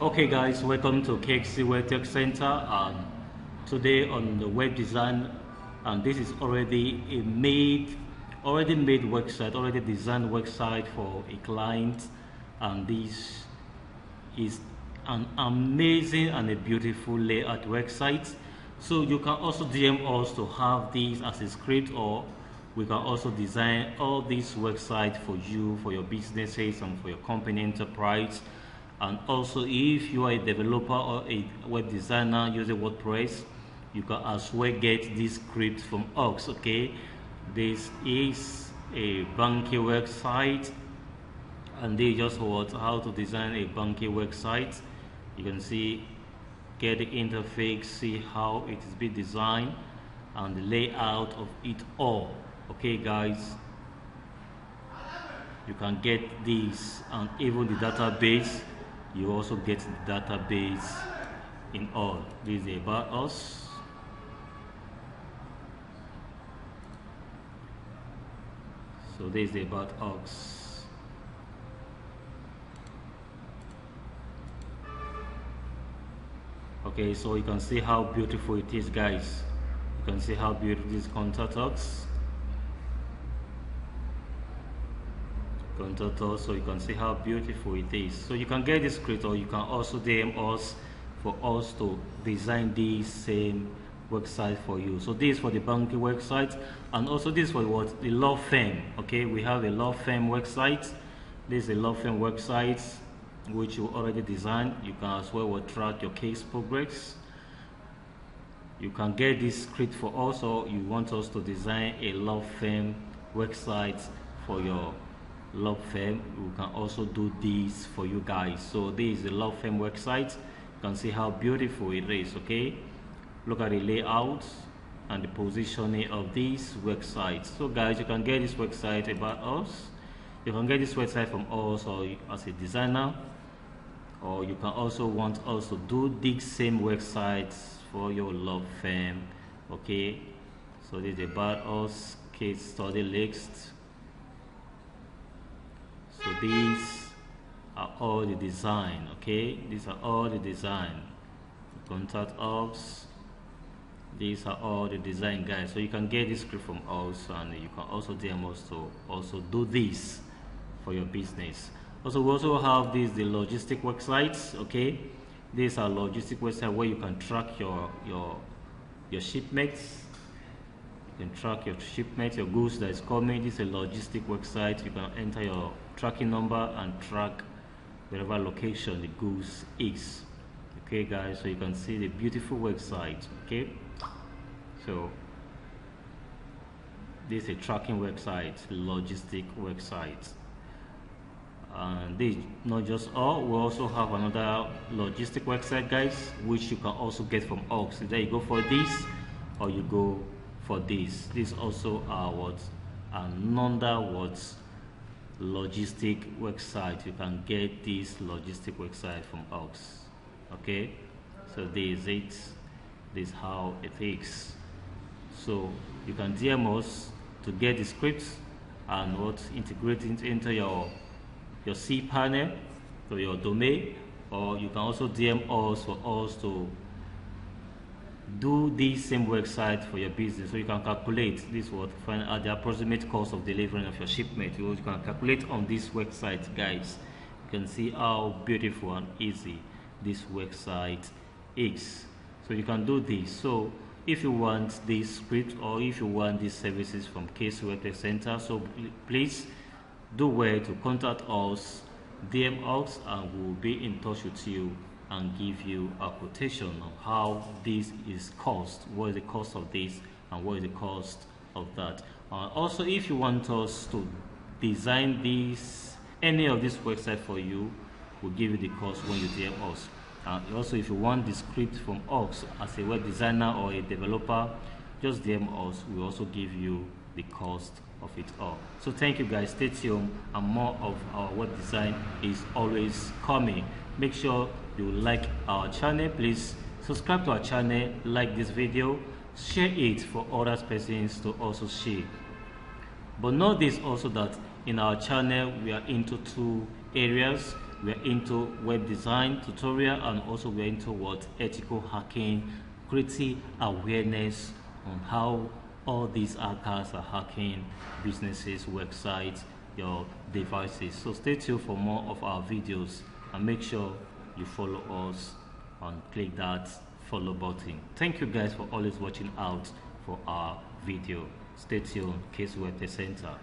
Okay guys, welcome to KXC Web Tech Center, and today on the web design, and this is already already made website, already designed website for a client, and this is an amazing and a beautiful layout website. So you can also DM us to have this as a script, or we can also design all these websites for you, for your businesses and for your company enterprise. And also, if you are a developer or a web designer using WordPress, you can as well get this script from us. Okay, this is a banking website, and they just want how to design a banking website. You can see, get the interface, see how it is being designed, and the layout of it all. Okay guys, you can get this, and even the database, you also get the database in all. This is about us. So this is about us. Okay, so you can see how beautiful it is, guys. You can see how beautiful this contact us. So you can see how beautiful it is. So you can get this script, or you can also DM us for us to design this same website for you. So this is for the banking website, and also this for what, the law firm. Okay, we have a law firm website. This is a law firm website which you already designed. You can as well track your case progress. You can get this script for us, or you want us to design a law firm website for your law firm, we can also do this for you guys. So this is the law firm website. You can see how beautiful it is. Okay, look at the layout and the positioning of this website. So guys, you can get this website about us. You can get this website from us, or as a designer, or you can also want us to do the same websites for your law firm. Okay, so this is about us case study list. So these are all the design. Okay, these are all the design. Contact us. These are all the design, guys. So you can get this script from us, and you can also DM us to also do this for your business. Also, we also have the logistic websites. Okay, these are logistic websites where you can track your shipments. You can track your shipments, your goods that is coming. This is a logistic website. You can enter your tracking number and track wherever location the goods is. Okay guys, so you can see the beautiful website. Okay, so this is a tracking website, logistic website. And this not just all, we also have another logistic website, guys, which you can also get from us. Either you go for this, or you go for this. This also are what another what logistic website. You can get this logistic website from us. Okay, so this is it. This is how it is. So you can DM us to get the scripts and what integrate it into your cPanel, to your domain, or you can also DM us for us to do this same website for your business. So you can calculate this, what, find out the approximate cost of delivering of your shipment. You can calculate on this website, guys. You can see how beautiful and easy this website is. So you can do this. So if you want this script, or if you want these services from KXC Web Tech Center, so please do well to contact us, DM us, and we'll be in touch with you and give you a quotation on how this is cost, what is the cost of this, and what is the cost of that. Also, if you want us to design any of this website for you, we'll give you the cost when you DM us. Also, if you want the script from us as a web designer or a developer, just DM us. We'll also give you the cost of it all. So thank you guys, stay tuned, and more of our web design is always coming. Make sure you like our channel. Please subscribe to our channel, like this video, share it for other persons to also share. But know this also, that in our channel we are into two areas. we're into web design tutorial, and also we're into what ethical hacking, creating awareness on how all these hackers are hacking businesses, websites, your devices. So stay tuned for more of our videos, and make sure you follow us and click that follow button. Thank you guys for always watching out for our video. Stay tuned, Case Web Center.